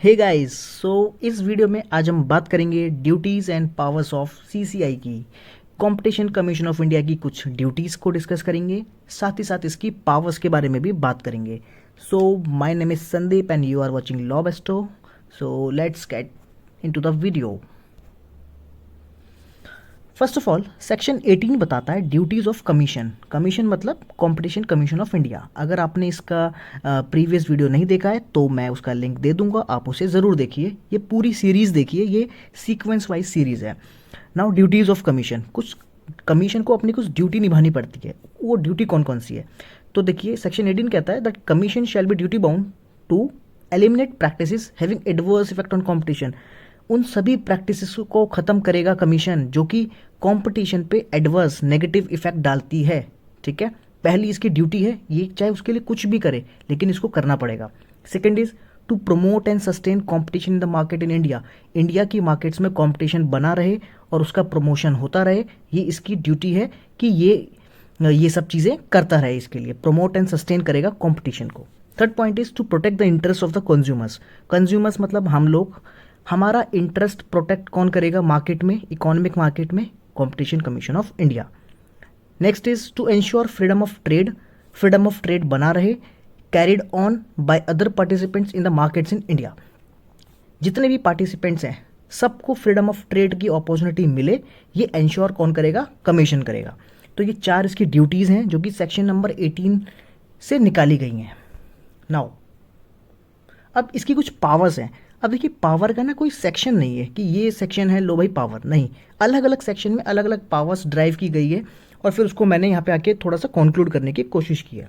Hey guys, सो इस video में आज हम बात करेंगे duties and powers of CCI की। कंपटीशन कमीशन ऑफ इंडिया की कुछ ड्यूटीज़ को डिस्कस करेंगे, साथ ही साथ इसकी पावर्स के बारे में भी बात करेंगे। So my name is Sandeep and you are watching law besto. So let's get into the video. First of all section 18 बताता है ड्यूटीज़ ऑफ कमीशन। कमीशन मतलब कंपटीशन कमीशन ऑफ इंडिया। अगर आपने इसका प्रीवियस वीडियो नहीं देखा है तो मैं उसका लिंक दे दूंगा, आप उसे ज़रूर देखिए। ये पूरी सीरीज़ देखिए, ये सीक्वेंस वाइज सीरीज़ है। नाउ ड्यूटीज़ ऑफ कमीशन, कुछ कमीशन को अपनी कुछ ड्यूटी निभानी पड़ती है। वो ड्यूटी कौन कौन सी है तो देखिए, सेक्शन 18 कहता है that commission shall be duty bound to eliminate practices having adverse effect on competition. उन सभी प्रैक्टिसेस को ख़त्म करेगा कमीशन जो कि कंपटीशन पे एडवर्स नेगेटिव इफेक्ट डालती है। ठीक है, पहली इसकी ड्यूटी है, ये चाहे उसके लिए कुछ भी करे लेकिन इसको करना पड़ेगा। Second is to promote and sustain competition in the market in India. India की मार्केट्स में कंपटीशन बना रहे और उसका प्रमोशन होता रहे, ये इसकी ड्यूटी है कि ये सब चीज़ें करता रहे। इसके लिए प्रमोट एंड सस्टेन करेगा कंपटीशन को। Third point is to protect the interest of the consumers. Consumers मतलब हम लोग, हमारा इंटरेस्ट प्रोटेक्ट कौन करेगा मार्केट में, इकोनॉमिक मार्केट में? Competition commission of India. Next is to ensure freedom of trade. Freedom of trade बना रहे, carried on by other participants in the markets in India. जितने भी पार्टिसिपेंट्स हैं सबको फ्रीडम ऑफ ट्रेड की opportunity मिले, ये एंश्योर कौन करेगा? कमीशन करेगा। तो ये चार इसकी ड्यूटीज़ हैं जो कि सेक्शन नंबर 18 से निकाली गई हैं। नाउ अब इसकी कुछ पावर्स हैं। अब देखिए, पावर का ना कोई सेक्शन नहीं है कि ये सेक्शन है लो भाई पावर, नहीं। अलग अलग सेक्शन में अलग अलग पावर्स ड्राइव की गई है और फिर उसको मैंने यहाँ पे आके थोड़ा सा कंक्लूड करने की कोशिश की है।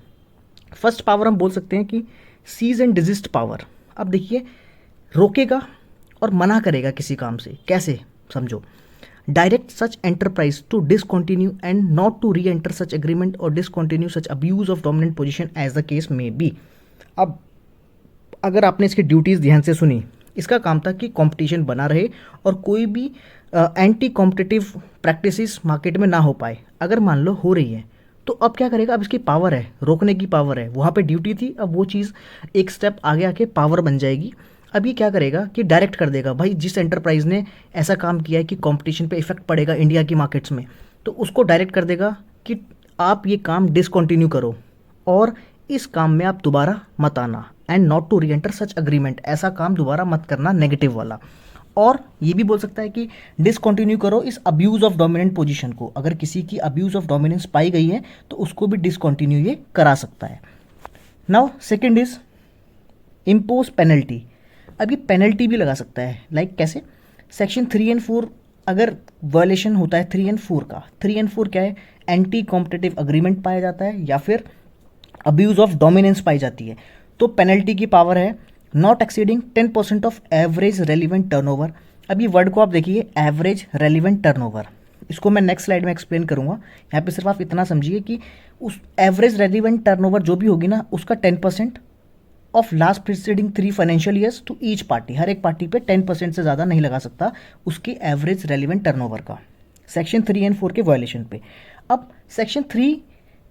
फर्स्ट पावर हम बोल सकते हैं कि सीज एंड डिजिस्ट पावर। अब देखिए, रोकेगा और मना करेगा किसी काम से। कैसे? समझो, direct such enterprise to discontinue and not to री एंटर सच एग्रीमेंट और discontinue such abuse of dominant position as the case may be. अब अगर आपने इसकी ड्यूटीज़ ध्यान से सुनी, इसका काम था कि कंपटीशन बना रहे और कोई भी एंटी कॉम्पिटिटिव प्रैक्टिसेस मार्केट में ना हो पाए। अगर मान लो हो रही है तो अब क्या करेगा? अब इसकी पावर है, रोकने की पावर है। वहाँ पे ड्यूटी थी, अब वो चीज़ एक स्टेप आगे आके पावर बन जाएगी। अब ये क्या करेगा कि डायरेक्ट कर देगा, भाई जिस एंटरप्राइज ने ऐसा काम किया है कि कंपटीशन पे इफेक्ट पड़ेगा इंडिया की मार्केट्स में, तो उसको डायरेक्ट कर देगा कि आप ये काम डिसकंटिन्यू करो और इस काम में आप दोबारा मत आना, एंड नॉट टू री एंटर सच अग्रीमेंट, ऐसा काम दोबारा मत करना, नेगेटिव वाला। और ये भी बोल सकता है कि डिसकंटिन्यू करो इस अब्यूज़ ऑफ डोमिनेंट पोजीशन को। अगर किसी की अब्यूज़ ऑफ डोमिनेंस पाई गई है तो उसको भी डिसकंटिन्यू ये करा सकता है। Now second is impose penalty. अब ये पेनल्टी भी लगा सकता है। लाइक कैसे? सेक्शन 3 एंड 4 अगर वायलेशन होता है 3 एंड 4 का, 3 एंड 4 क्या है? एंटी कॉम्पिटिटिव अग्रीमेंट पाया जाता है या फिर अब्यूज़ ऑफ डोमिनेंस पाई जाती है, तो पेनल्टी की पावर है not exceeding 10% of average relevant turnover. अब ये वर्ड को आप देखिए, एवरेज रेलिवेंट टर्नओवर, इसको मैं नेक्स्ट स्लाइड में एक्सप्लेन करूंगा। यहाँ पे सिर्फ आप इतना समझिए कि उस एवरेज रेलिवेंट टर्नओवर जो भी होगी ना, उसका 10% of last preceding 3 financial years to each party. हर एक पार्टी पे 10% से ज़्यादा नहीं लगा सकता उसके एवरेज रेलिवेंट टर्नओवर का, सेक्शन 3 एंड 4 के वायलेशन पे। अब सेक्शन 3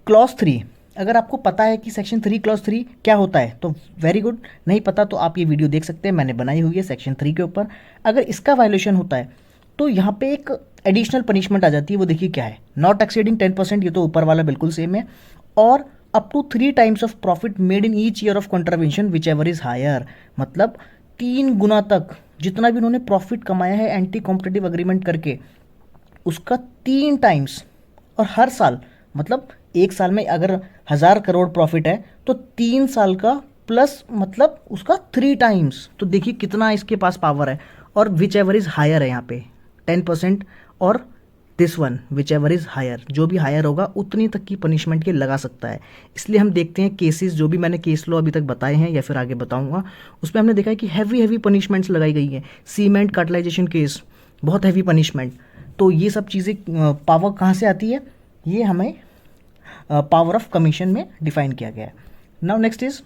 क्लॉज 3, अगर आपको पता है कि सेक्शन 3 क्लॉज 3 क्या होता है तो वेरी गुड, नहीं पता तो आप ये वीडियो देख सकते हैं, मैंने बनाई हुई है सेक्शन 3 के ऊपर। अगर इसका वायलेशन होता है तो यहाँ पे एक एडिशनल पनिशमेंट आ जाती है, वो देखिए क्या है? नॉट एक्सीडिंग 10%, ये तो ऊपर वाला बिल्कुल सेम है, और up to 3 times of profit made in each year of contribution whichever is higher. मतलब 3 गुना तक जितना भी उन्होंने प्रॉफिट कमाया है एंटी कॉम्पिटिटिव अग्रीमेंट करके, उसका 3 टाइम्स। और हर साल, मतलब एक साल में अगर 1000 करोड़ प्रॉफिट है तो 3 साल का प्लस मतलब उसका 3 टाइम्स। तो देखिए कितना इसके पास पावर है। और विच एवर इज हायर है यहाँ पे 10%, और this one whichever is higher, जो भी हायर होगा उतनी तक की पनिशमेंट ये लगा सकता है। इसलिए हम देखते हैं केसेस, जो भी मैंने केस लॉ अभी तक बताए हैं या फिर आगे बताऊंगा, उसमें हमने देखा है कि हैवी पनिशमेंट्स लगाई गई हैं। सीमेंट कार्टलाइजेशन केस, बहुत हैवी पनिशमेंट। तो ये सब चीज़ें पावर कहाँ से आती है? ये हमें पावर ऑफ कमीशन में डिफाइन किया गया है। नाउ नेक्स्ट इज,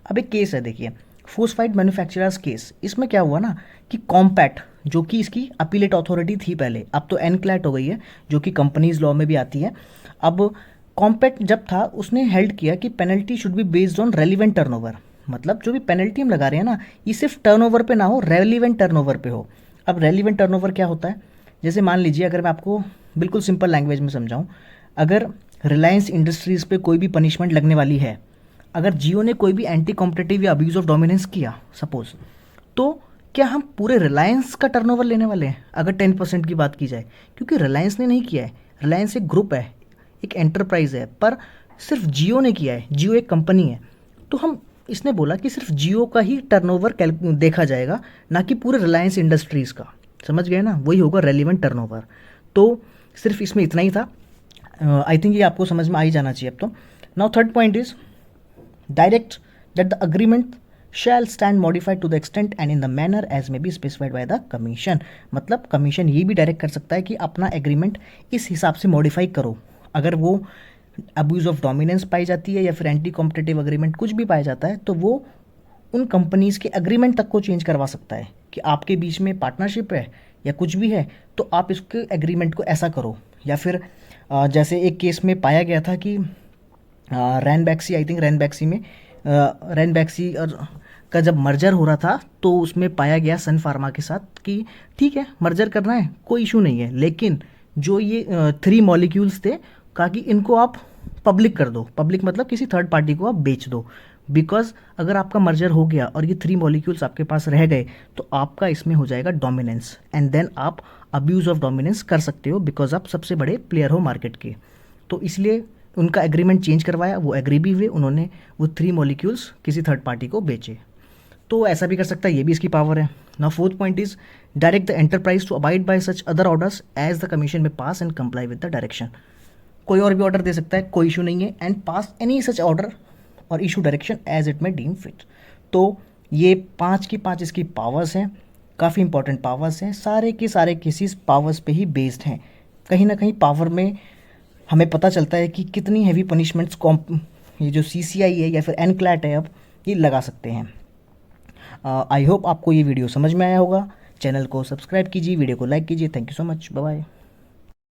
अब एक केस है देखिए, फोस्फाइड मैन्युफैक्चरर्स केस। इसमें क्या हुआ ना कि कॉम्पैट, जो कि इसकी अपीलेट अथॉरिटी थी पहले, अब तो एनक्लैट हो गई है, जो कि कंपनीज लॉ में भी आती है। अब कॉम्पैट जब था उसने हेल्ड किया कि penalty should be based on relevant turnover. मतलब जो भी पेनल्टी हम लगा रहे हैं ना, ये सिर्फ टर्नओवर पे ना हो, रेलिवेंट टर्नओवर पे हो। अब रेलिवेंट टर्नओवर क्या होता है? जैसे मान लीजिए, अगर मैं आपको बिल्कुल सिंपल लैंग्वेज में समझाऊँ, अगर रिलायंस इंडस्ट्रीज़ पे कोई भी पनिशमेंट लगने वाली है, अगर जियो ने कोई भी एंटी कॉम्पिटिटिव या अब्यूज़ ऑफ डोमिनेंस किया सपोज, तो क्या हम पूरे रिलायंस का टर्नओवर लेने वाले हैं अगर 10% की बात की जाए? क्योंकि रिलायंस ने नहीं किया है, रिलायंस एक ग्रुप है, एक एंटरप्राइज है, पर सिर्फ जियो ने किया है, जियो एक कंपनी है। तो हम इसने बोला कि सिर्फ जियो का ही टर्नओवर देखा जाएगा, ना कि पूरे रिलायंस इंडस्ट्रीज़ का। समझ गए ना? वही होगा रेलिवेंट टर्नओवर। तो सिर्फ इसमें इतना ही था। आई थिंक ये आपको समझ में आ ही जाना चाहिए अब तो। Now third point is direct that the agreement shall stand modified to the extent and in the manner as may be specified by the commission. मतलब कमीशन ये भी डायरेक्ट कर सकता है कि अपना एग्रीमेंट इस हिसाब से मॉडिफाई करो। अगर वो अब्यूज़ ऑफ डोमिनेंस पाई जाती है या फिर एंटी कॉम्पिटिटिव अग्रीमेंट कुछ भी पाया जाता है, तो वो उन कंपनीज़ के एग्रीमेंट तक को चेंज करवा सकता है कि आपके बीच में पार्टनरशिप है या कुछ भी है, तो आप इसके एग्रीमेंट को ऐसा करो। या फिर जैसे एक केस में पाया गया था कि रैनबैक्सी, आई थिंक रैनबैक्सी में रैनबैक्सी और का जब मर्जर हो रहा था, तो उसमें पाया गया सन फार्मा के साथ कि ठीक है मर्जर करना है, कोई इशू नहीं है, लेकिन जो ये 3 मॉलिक्यूल्स थे, कहा कि इनको आप पब्लिक कर दो। पब्लिक मतलब किसी थर्ड पार्टी को आप बेच दो, बिकॉज अगर आपका मर्जर हो गया और ये 3 मॉलिक्यूल्स आपके पास रह गए, तो आपका इसमें हो जाएगा डोमिनेंस, एंड देन आप अब्यूज़ ऑफ डोमिनेंस कर सकते हो, बिकॉज आप सबसे बड़े प्लेयर हो मार्केट के। तो इसलिए उनका एग्रीमेंट चेंज करवाया, वो एग्री भी हुए, उन्होंने वो 3 मॉलिक्यूल्स किसी थर्ड पार्टी को बेचे। तो ऐसा भी कर सकता है, ये भी इसकी पावर है। Now fourth point is direct the enterprise to abide by such other orders as the commission may pass and comply with the direction. कोई और भी ऑर्डर दे सकता है, कोई इशू नहीं है, and pass any such order और इशू डायरेक्शन एज इट में डीम फिट। तो ये 5 की 5 इसकी पावर्स हैं, काफ़ी इंपॉर्टेंट पावर्स हैं, सारे के सारे केसेस पावर्स पे ही बेस्ड हैं। कहीं ना कहीं पावर में हमें पता चलता है कि कितनी हैवी पनिशमेंट्स ये जो CCI है या फिर एनक्लैट है, अब ये लगा सकते हैं। आई होप आपको ये वीडियो समझ में आया होगा। चैनल को सब्सक्राइब कीजिए, वीडियो को लाइक कीजिए। Thank you so much, bye bye.